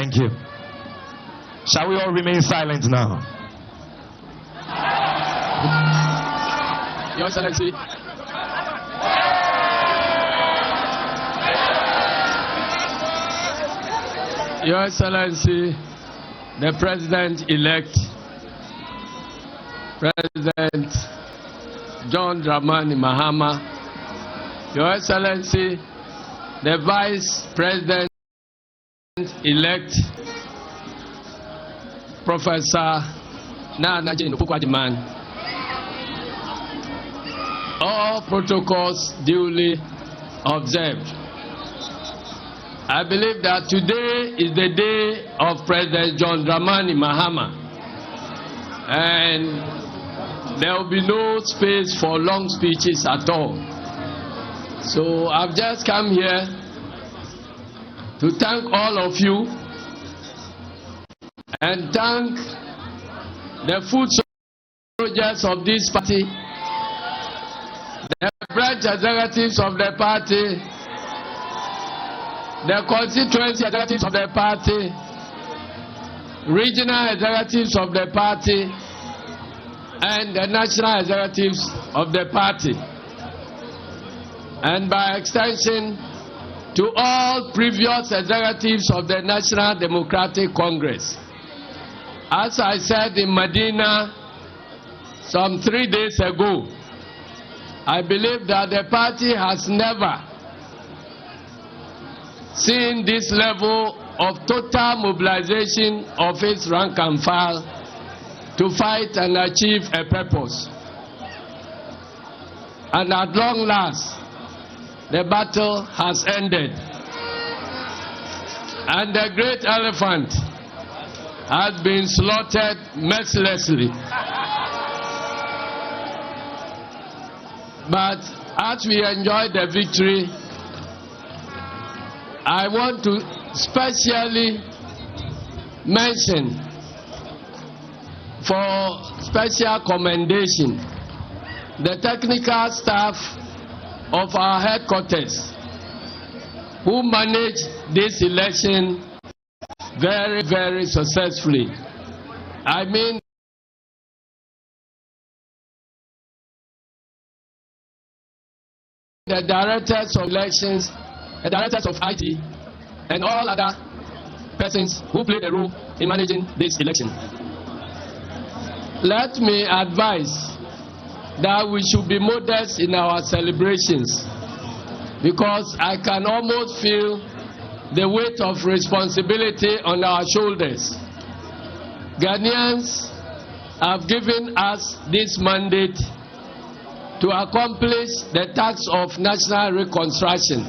Thank you. Shall we all remain silent now? Your Excellency. Your Excellency, the President-elect, President John Dramani Mahama, Your Excellency, the Vice President-elect, Professor Nana Jane Opukwajiman, all protocols duly observed. I believe that today is the day of President John Dramani Mahama, and there will be no space for long speeches at all. So I've just come here to thank all of you and thank the foot soldiers of this party, the branch executives of the party, the constituency executives of the party, regional executives of the party, and the national executives of the party, and by extension to all previous executives of the National Democratic Congress. As I said in Medina some 3 days ago, I believe that the party has never seen this level of total mobilization of its rank and file to fight and achieve a purpose. And at long last, the battle has ended. And the great elephant has been slaughtered mercilessly. But as we enjoy the victory, I want to specially mention for special commendation the technical staff of our headquarters who managed this election very, very successfully. I mean, the directors of elections, the directors of IT, and all other persons who played a role in managing this election. Let me advise that we should be modest in our celebrations, because I can almost feel the weight of responsibility on our shoulders. Ghanaians have given us this mandate to accomplish the task of national reconstruction.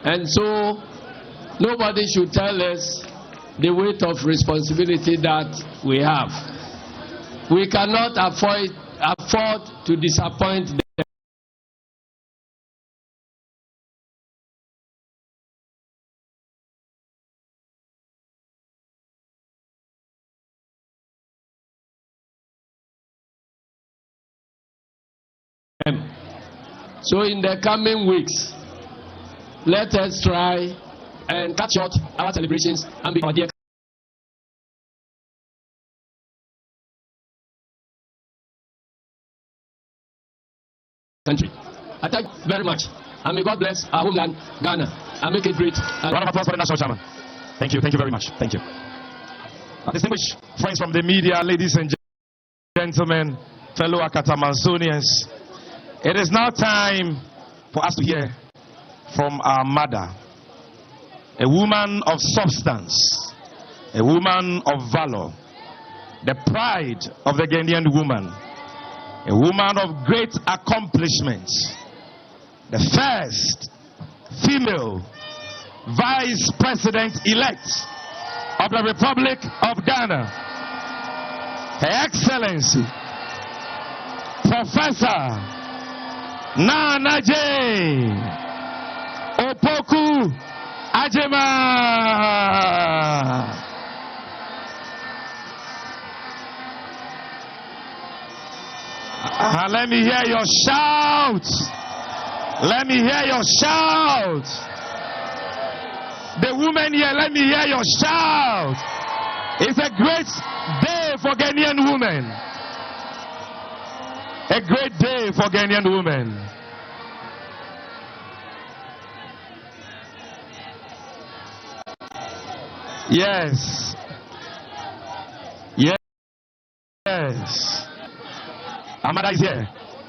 And so, nobody should tell us the weight of responsibility that we have. We cannot afford to disappoint them. So in the coming weeks, let us try and cut short our celebrations and be our dear country. I thank you very much, and may God bless our homeland, Ghana, and make it great. Round of applause for the national chairman. Thank you very much. Thank you. Distinguished friends from the media, ladies and gentlemen, fellow Akatamansonians, it is now time for us to hear from our mother, a woman of substance, a woman of valor, the pride of the Ghanaian woman, a woman of great accomplishments, the first female vice president-elect of the Republic of Ghana, Her Excellency, Professor Nana Jane Opukwajiman. Let me hear your shout. Let me hear your shout. The women here, let me hear your shout. It's a great day for Ghanaian women. A great day for Ghanaian women. Yes. Yes. Amada is here.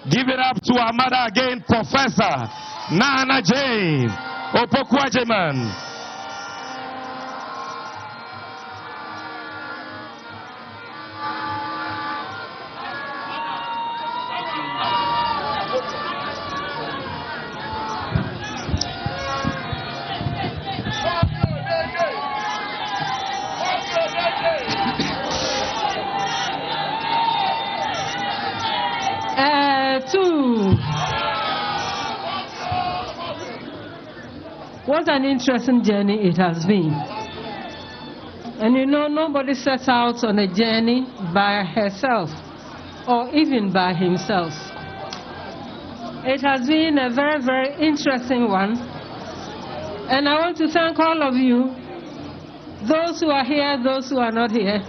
Give it up to Amada again, Professor Nana Jane Opokwajeman. What an interesting journey it has been. And you know, nobody sets out on a journey by herself or even by himself. It has been a very, very interesting one. And I want to thank all of you, those who are here, those who are not here.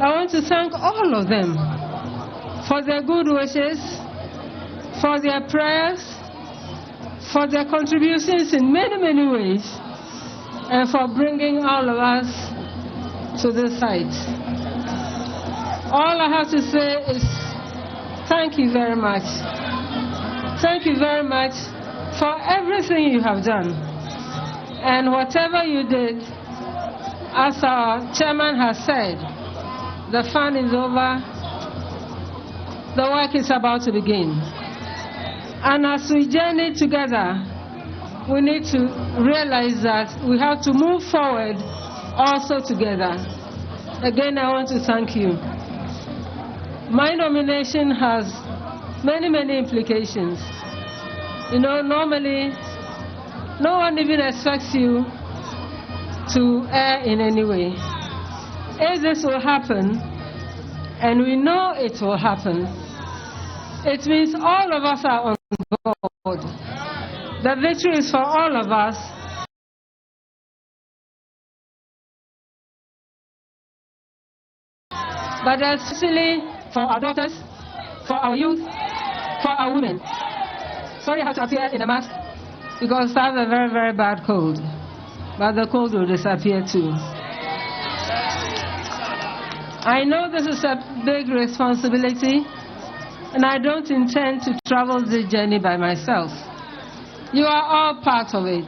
I want to thank all of them for their good wishes, for their prayers, for their contributions in many, many ways, and for bringing all of us to this site. All I have to say is thank you very much. Thank you very much for everything you have done. And whatever you did, as our chairman has said, the fun is over, the work is about to begin. And as we journey together, we need to realize that we have to move forward also together. Again, I want to thank you. My nomination has many, many implications. You know, normally, no one even expects you to err in any way. If this will happen, and we know it will happen, it means all of us are on board. The victory is for all of us. But especially for our daughters, for our youth, for our women. Sorry I have to appear in a mask because I have a very, very bad cold. But the cold will disappear too. I know this is a big responsibility, and I don't intend to travel this journey by myself. You are all part of it.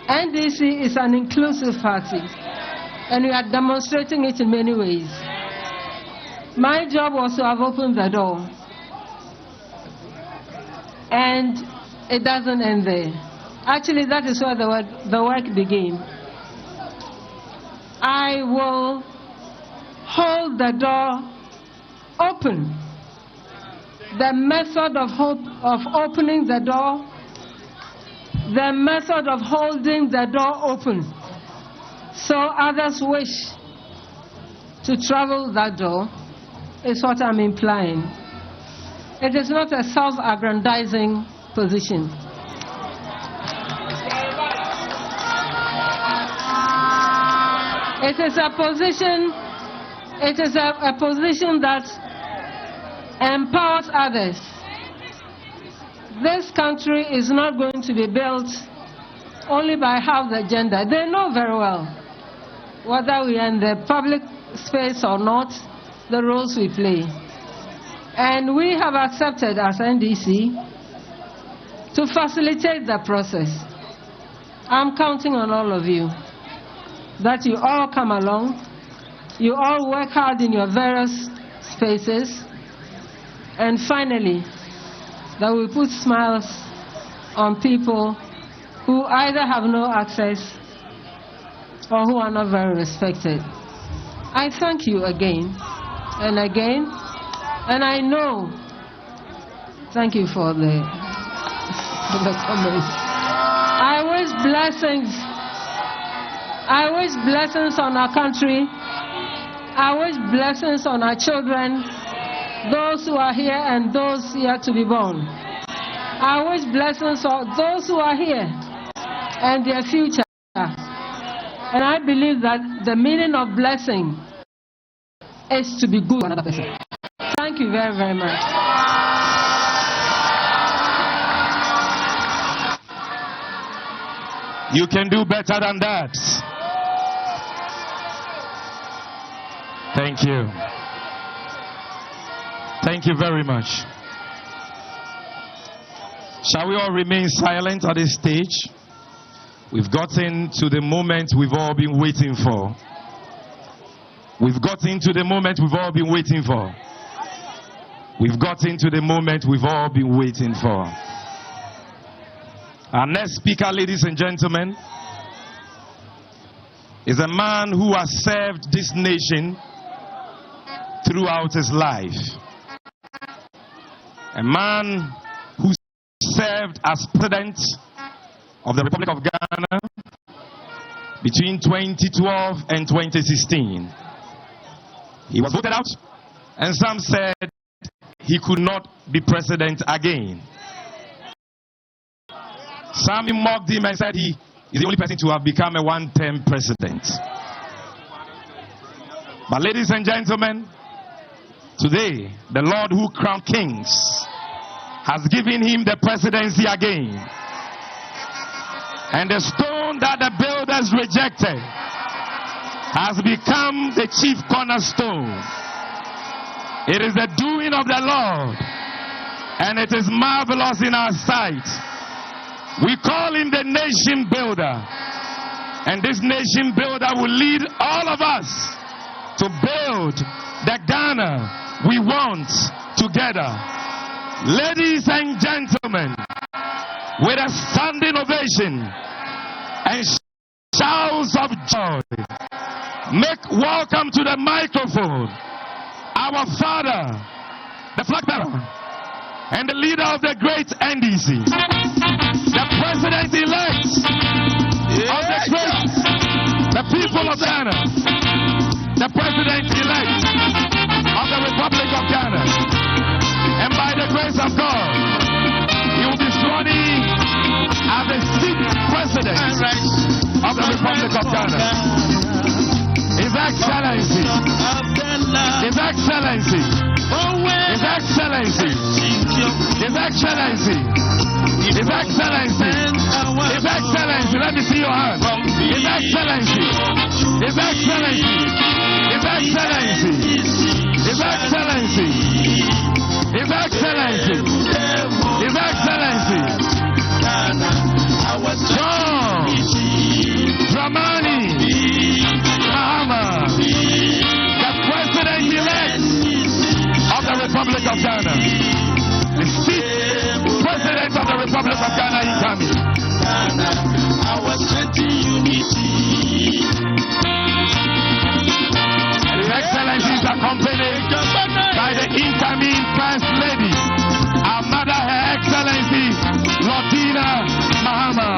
NDC is an inclusive party, and we are demonstrating it in many ways. My job was to have opened the door, and it doesn't end there. Actually, that is where the work began. I will hold the door open. The method of opening the door, the method of holding the door open so others wish to travel that door is what I'm implying. It is not a self-aggrandizing position. It is a position that empowers others. This country is not going to be built only by half the gender. They know very well, whether we are in the public space or not, the roles we play. And we have accepted as NDC to facilitate the process. I'm counting on all of you, that you all come along, you all work hard in your various spaces, and finally, that we put smiles on people who either have no access or who are not very respected. I thank you again and again, and I know, thank you for the comments. I wish blessings on our country. I wish blessings on our children, those who are here and those yet to be born. I wish blessings on those who are here and their future. And I believe that the meaning of blessing is to be good to another person. Thank you very, very much. You can do better than that. Thank you. Thank you very much. Shall we all remain silent at this stage? We've gotten to the moment we've all been waiting for. We've gotten to the moment we've all been waiting for. We've gotten to the moment we've all been waiting for. Our next speaker, ladies and gentlemen, is a man who has served this nation throughout his life. A man who served as president of the Republic of Ghana between 2012 and 2016. He was voted out, and some said he could not be president again. Some mocked him and said he is the only person to have become a one-term president. But ladies and gentlemen, today, the Lord who crowned kings has given him the presidency again. And the stone that the builders rejected has become the chief cornerstone. It is the doing of the Lord, and it is marvelous in our sight. We call him the nation builder, and this nation builder will lead all of us to build the Ghana we want together. Ladies and gentlemen, with a standing ovation and shouts of joy, make welcome to the microphone our father, the flag bearer, and the leader of the great NDC, the president-elect of the great, the people of Ghana, the president-elect of the Republic of Ghana. And by the grace of God, he will be sworn in as the sixth president of the Republic of Ghana. His Excellency, His Excellency, His Excellency, His Excellency, His Excellency, His Excellency, let me see your hand. His Excellency, His Excellency, His Excellency, His Excellency, His Excellency, His Excellency, John Dramani Mahama, the President-elect of the Republic of Ghana, the sixth President of the Republic of Ghana incoming. And His Excellency is accompanied by the incoming First Lady, our Mother, Her Excellency, Lordina Mahama.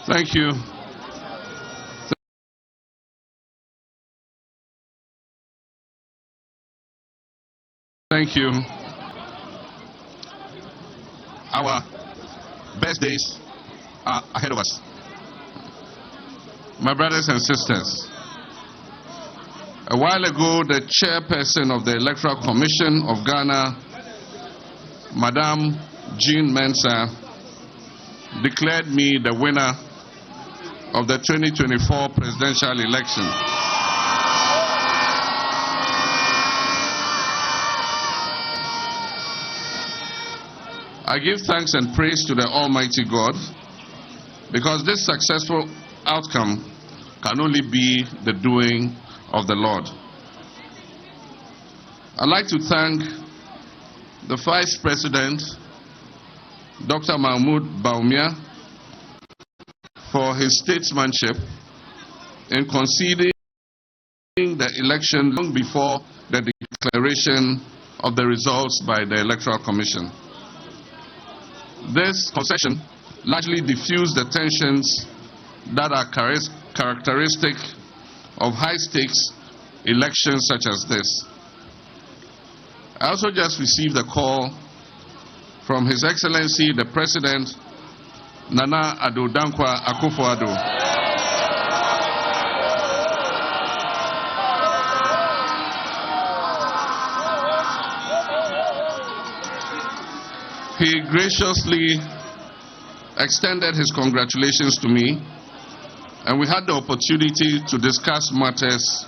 Thank you. Thank you. Our best days are ahead of us. My brothers and sisters, a while ago, the chairperson of the Electoral Commission of Ghana, Madame Jean Mensah, declared me the winner of the 2024 presidential election. I give thanks and praise to the Almighty God, because this successful outcome can only be the doing of the Lord. I'd like to thank the Vice President, Dr. Mahmoud Bawumia, for his statesmanship in conceding the election long before the declaration of the results by the Electoral Commission. This concession largely diffused the tensions that are characteristic of high-stakes elections such as this. I also just received a call from His Excellency the President, Nana Addo Dankwa Akufo-Addo. He graciously extended his congratulations to me, and we had the opportunity to discuss matters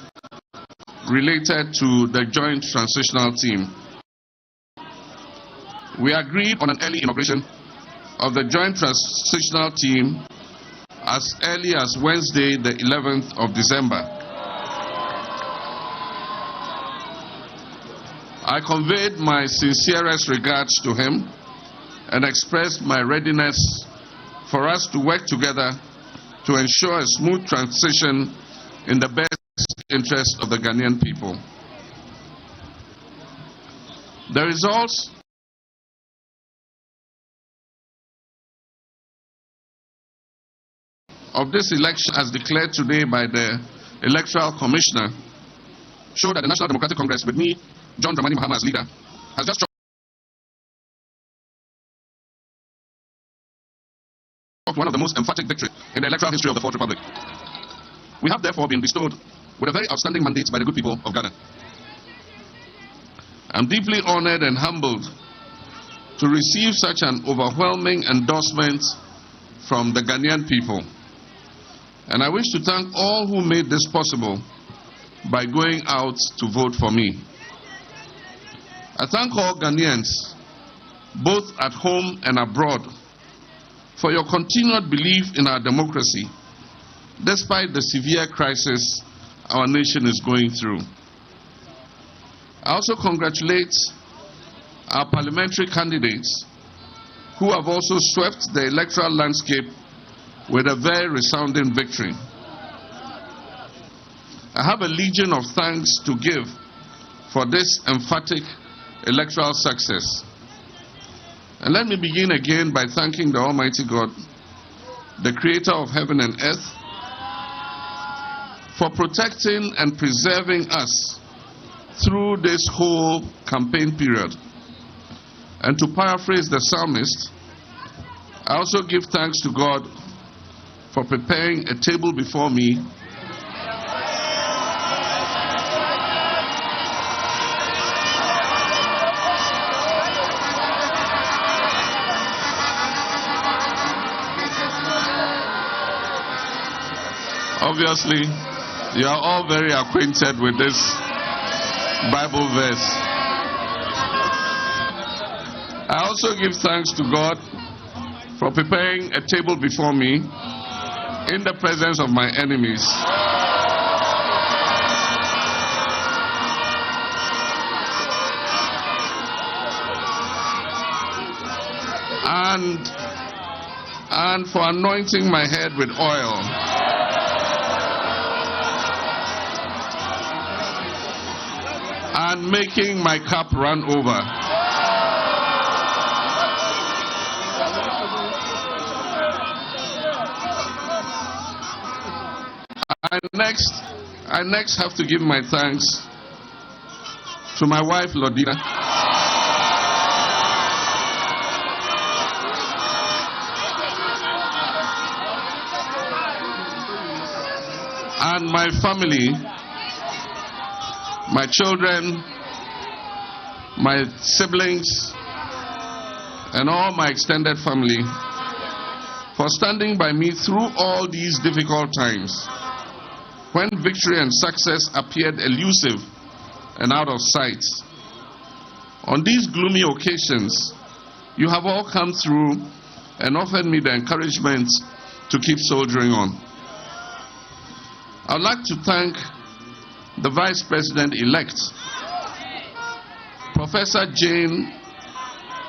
related to the joint transitional team. We agreed on an early inauguration of the joint transitional team as early as Wednesday, the 11th of December. I conveyed my sincerest regards to him and expressed my readiness for us to work together to ensure a smooth transition in the best interest of the Ghanaian people. The results of this election, as declared today by the Electoral Commissioner, show that the National Democratic Congress, with me, John Dramani Mahama as leader, has just one of the most emphatic victories in the electoral history of the Fourth Republic. We have therefore been bestowed with a very outstanding mandate by the good people of Ghana. I'm deeply honored and humbled to receive such an overwhelming endorsement from the Ghanaian people. And I wish to thank all who made this possible by going out to vote for me. I thank all Ghanaians, both at home and abroad, for your continued belief in our democracy, despite the severe crisis our nation is going through. I also congratulate our parliamentary candidates who have also swept the electoral landscape with a very resounding victory. I have a legion of thanks to give for this emphatic electoral success. And let me begin again by thanking the Almighty God, the creator of heaven and earth, for protecting and preserving us through this whole campaign period. And to paraphrase the psalmist, I also give thanks to God for preparing a table before me Obviously, you are all very acquainted with this Bible verse. I also give thanks to God for preparing a table before me in the presence of my enemies. And for anointing my head with oil. And making my cup run over. I next have to give my thanks to my wife Lodina, and my family, my children, my siblings, and all my extended family for standing by me through all these difficult times when victory and success appeared elusive and out of sight. On these gloomy occasions, you have all come through and offered me the encouragement to keep soldiering on. I'd like to thank the Vice President-elect, Professor Jane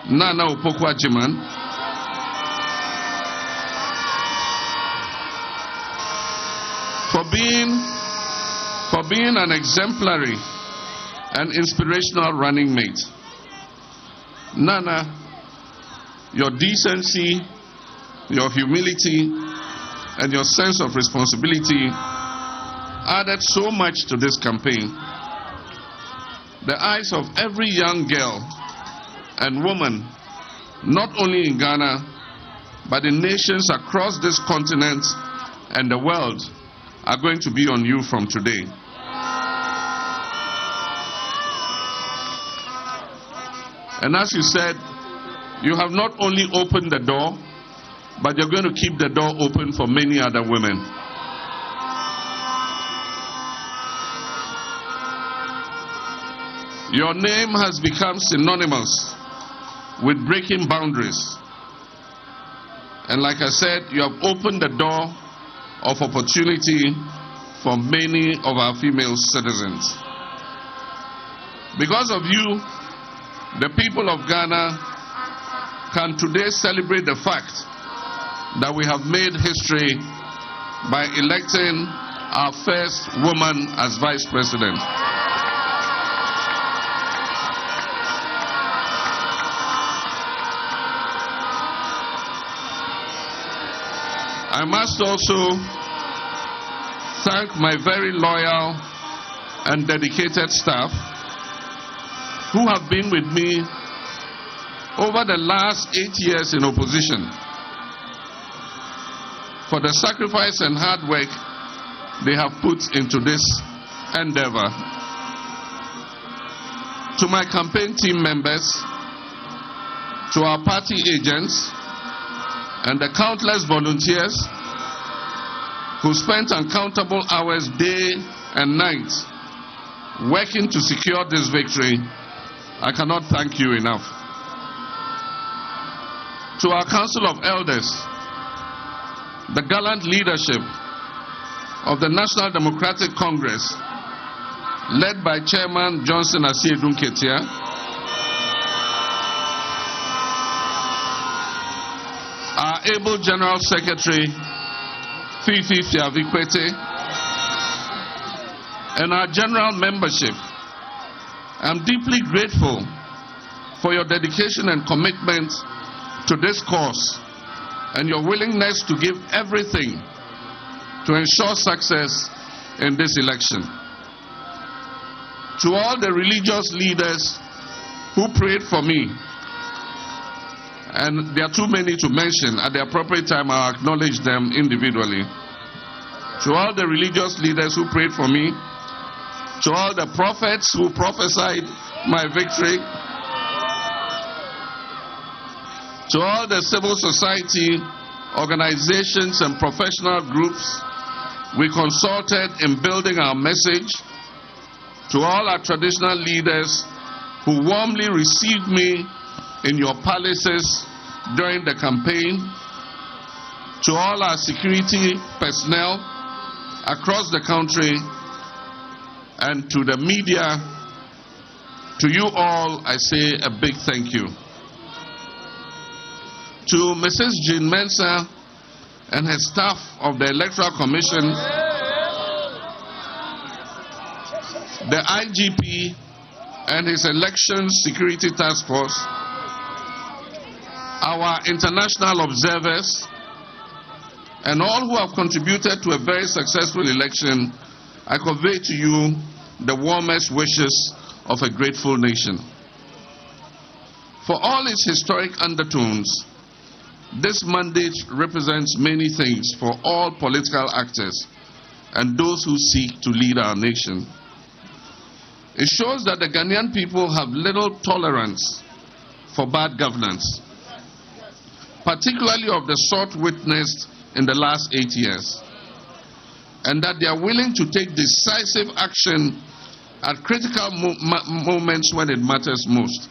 Nana Opoku-Agyeman, for being an exemplary and inspirational running mate. Nana, your decency, your humility, and your sense of responsibility added so much to this campaign. The eyes of every young girl and woman, not only in Ghana, but in nations across this continent and the world, are going to be on you from today. And as you said, you have not only opened the door, but you're going to keep the door open for many other women. Your name has become synonymous with breaking boundaries. And like I said, you have opened the door of opportunity for many of our female citizens. Because of you, the people of Ghana can today celebrate the fact that we have made history by electing our first woman as vice president. I must also thank my very loyal and dedicated staff who have been with me over the last 8 years in opposition for the sacrifice and hard work they have put into this endeavor. To my campaign team members, to our party agents, and the countless volunteers who spent uncountable hours day and night working to secure this victory, I cannot thank you enough. To our Council of Elders, the gallant leadership of the National Democratic Congress, led by Chairman Johnson Asiedu Nketia, our able General Secretary, Fifi Fiavikwete, and our general membership, I'm deeply grateful for your dedication and commitment to this cause and your willingness to give everything to ensure success in this election. To all the religious leaders who prayed for me, and there are too many to mention, at the appropriate time I'll acknowledge them individually. To all the religious leaders who prayed for me, to all the prophets who prophesied my victory, to all the civil society organizations and professional groups we consulted in building our message, to all our traditional leaders who warmly received me in your palaces during the campaign, to all our security personnel across the country, and to the media, to you all, I say a big thank you. To Mrs. Jean Mensah and her staff of the Electoral Commission, the IGP and his Election Security Task Force, our international observers, and all who have contributed to a very successful election, I convey to you the warmest wishes of a grateful nation. For all its historic undertones, this mandate represents many things for all political actors and those who seek to lead our nation. It shows that the Ghanaian people have little tolerance for bad governance, particularly of the sort witnessed in the last 8 years, and that they are willing to take decisive action at critical moments when it matters most.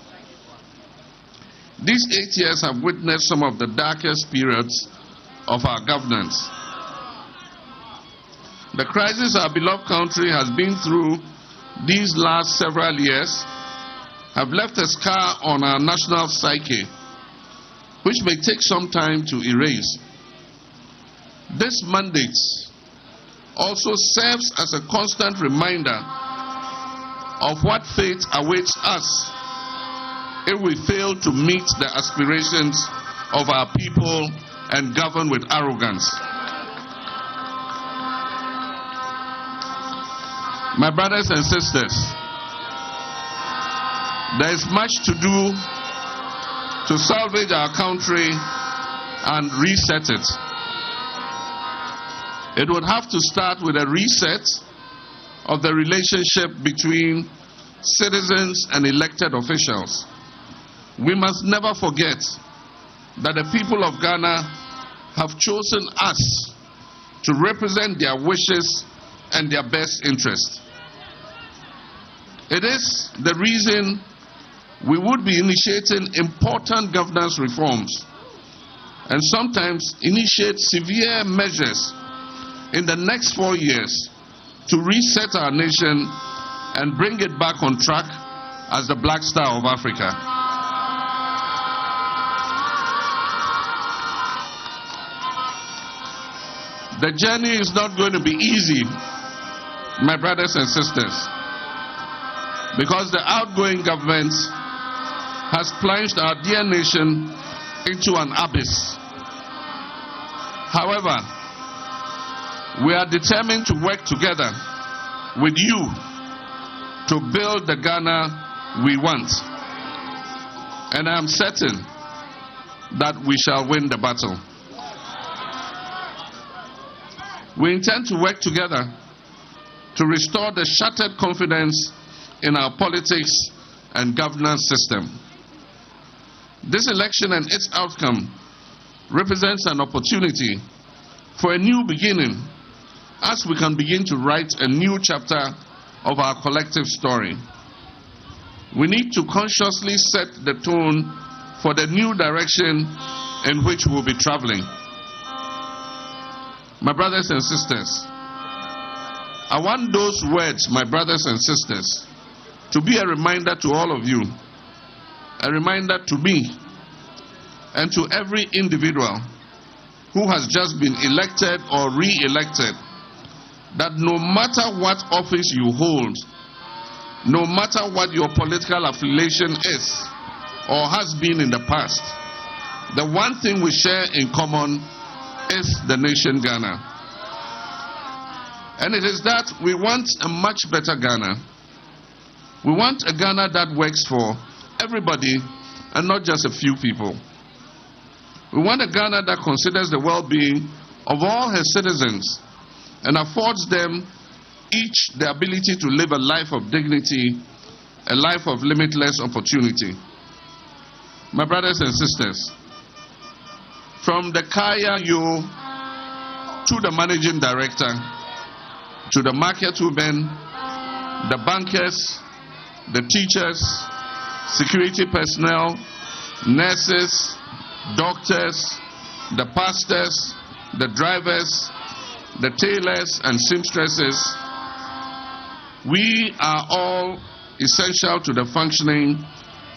These 8 years have witnessed some of the darkest periods of our governance. The crisis our beloved country has been through these last several years have left a scar on our national psyche, which may take some time to erase. This mandate also serves as a constant reminder of what fate awaits us if we fail to meet the aspirations of our people and govern with arrogance. My brothers and sisters, there is much to do to salvage our country and reset it. It would have to start with a reset of the relationship between citizens and elected officials. We must never forget that the people of Ghana have chosen us to represent their wishes and their best interest. It is the reason we would be initiating important governance reforms and sometimes initiate severe measures in the next 4 years to reset our nation and bring it back on track as the Black Star of Africa. The journey is not going to be easy, my brothers and sisters, because the outgoing government has plunged our dear nation into an abyss. However, we are determined to work together with you to build the Ghana we want. And I am certain that we shall win the battle. We intend to work together to restore the shattered confidence in our politics and governance system. This election and its outcome represents an opportunity for a new beginning as we can begin to write a new chapter of our collective story. We need to consciously set the tone for the new direction in which we'll be traveling. My brothers and sisters, I want those words, my brothers and sisters, to be a reminder to all of you, a reminder to me, and to every individual who has just been elected or re-elected, that no matter what office you hold, no matter what your political affiliation is or has been in the past, the one thing we share in common is the nation Ghana. And it is that we want a much better Ghana. We want a Ghana that works for everybody and not just a few people. We want a Ghana that considers the well-being of all her citizens and affords them each the ability to live a life of dignity, a life of limitless opportunity. My brothers and sisters, from the Kaya Yo to the managing director, to the market women, the bankers, the teachers, security personnel, nurses, doctors, the pastors, the drivers, the tailors and seamstresses, we are all essential to the functioning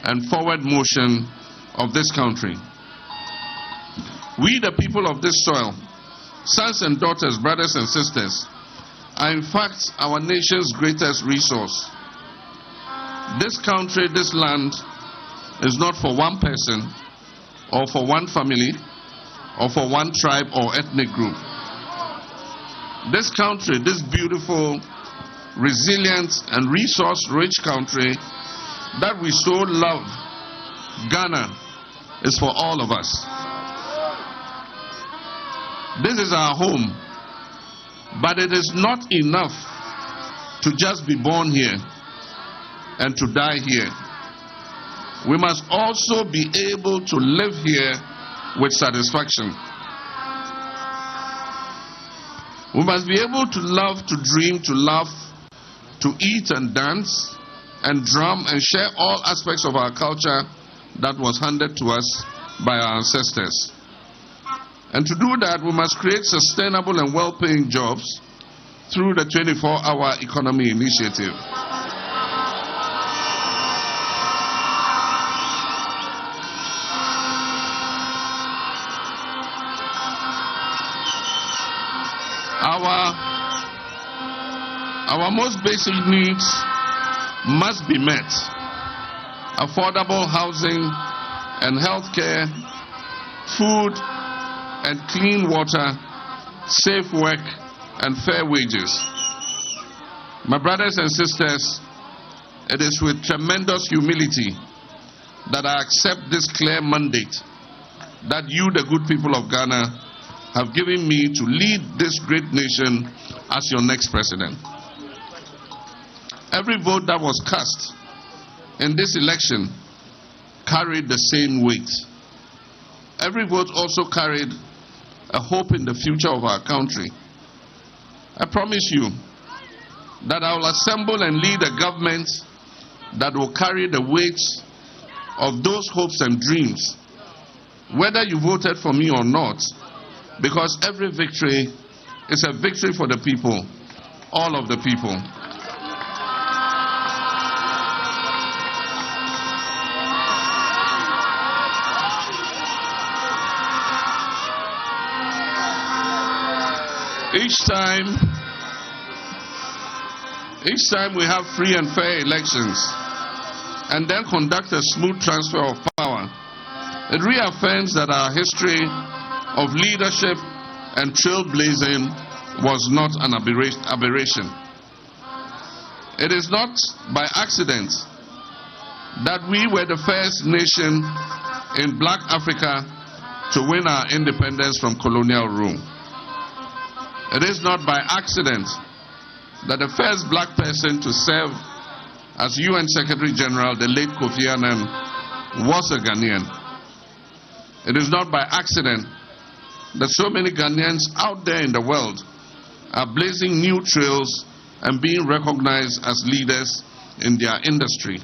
and forward motion of this country. We, the people of this soil, sons and daughters, brothers and sisters, are in fact our nation's greatest resource. This country, this land, is not for one person, or for one family, or for one tribe or ethnic group. This country, this beautiful, resilient, and resource-rich country that we so love, Ghana, is for all of us. This is our home, but it is not enough to just be born here and to die here. We must also be able to live here with satisfaction. We must be able to love, to dream, to laugh, to eat and dance and drum and share all aspects of our culture that was handed to us by our ancestors. And to do that, we must create sustainable and well-paying jobs through the 24-hour economy initiative. Our most basic needs must be met. Affordable housing and health care, food and clean water, safe work and fair wages. My brothers and sisters, it is with tremendous humility that I accept this clear mandate that you, the good people of Ghana, have given me to lead this great nation as your next president. Every vote that was cast in this election carried the same weight. Every vote also carried a hope in the future of our country. I promise you that I will assemble and lead a government that will carry the weight of those hopes and dreams, whether you voted for me or not, because every victory is a victory for the people, all of the people. Each time we have free and fair elections and then conduct a smooth transfer of power, it reaffirms that our history of leadership and trailblazing was not an aberration. It is not by accident that we were the first nation in Black Africa to win our independence from colonial rule. It is not by accident that the first black person to serve as UN Secretary General, the late Kofi Annan, was a Ghanaian. It is not by accident that so many Ghanaians out there in the world are blazing new trails and being recognized as leaders in their industry.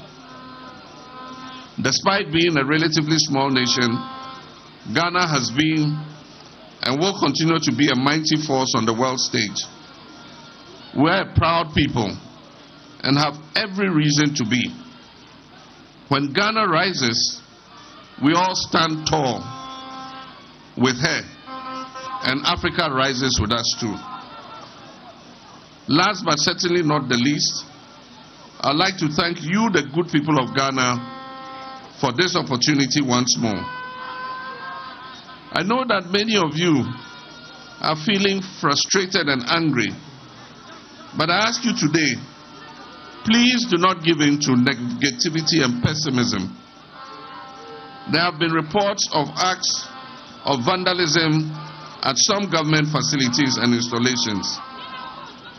Despite being a relatively small nation, Ghana has been and will continue to be a mighty force on the world stage. We're a proud people and have every reason to be. When Ghana rises, we all stand tall with her, and Africa rises with us too. Last but certainly not the least, I'd like to thank you, the good people of Ghana, for this opportunity once more. I know that many of you are feeling frustrated and angry, but I ask you today, please do not give in to negativity and pessimism. There have been reports of acts of vandalism at some government facilities and installations.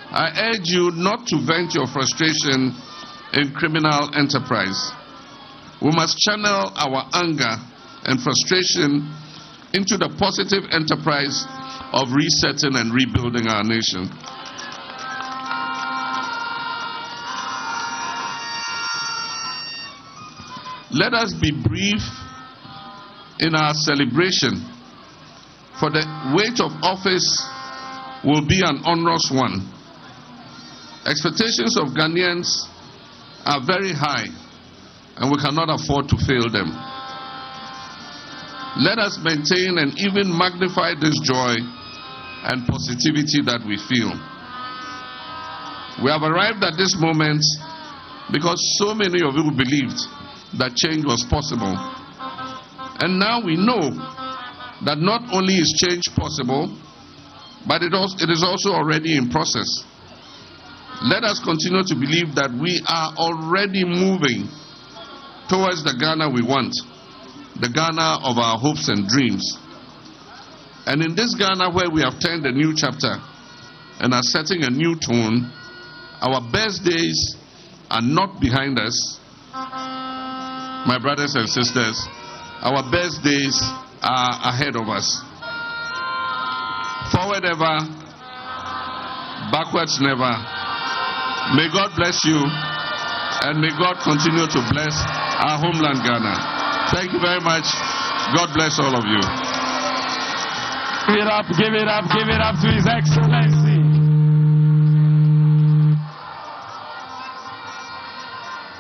I urge you not to vent your frustration in criminal enterprise. We must channel our anger and frustration into the positive enterprise of resetting and rebuilding our nation. Let us be brief in our celebration, for the weight of office will be an onerous one. Expectations of Ghanaians are very high, and we cannot afford to fail them. Let us maintain and even magnify this joy and positivity that we feel. We have arrived at this moment because so many of you believed that change was possible. And now we know that not only is change possible, but it is also already in process. Let us continue to believe that we are already moving towards the Ghana we want, the Ghana of our hopes and dreams. And in this Ghana where we have turned a new chapter and are setting a new tone, our best days are not behind us. My brothers and sisters, our best days are ahead of us. Forward ever, backwards never. May God bless you, and may God continue to bless our homeland Ghana. Thank you very much. God bless all of you. Give it up, give it up, give it up to His Excellency.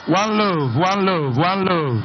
One love, one love, one love.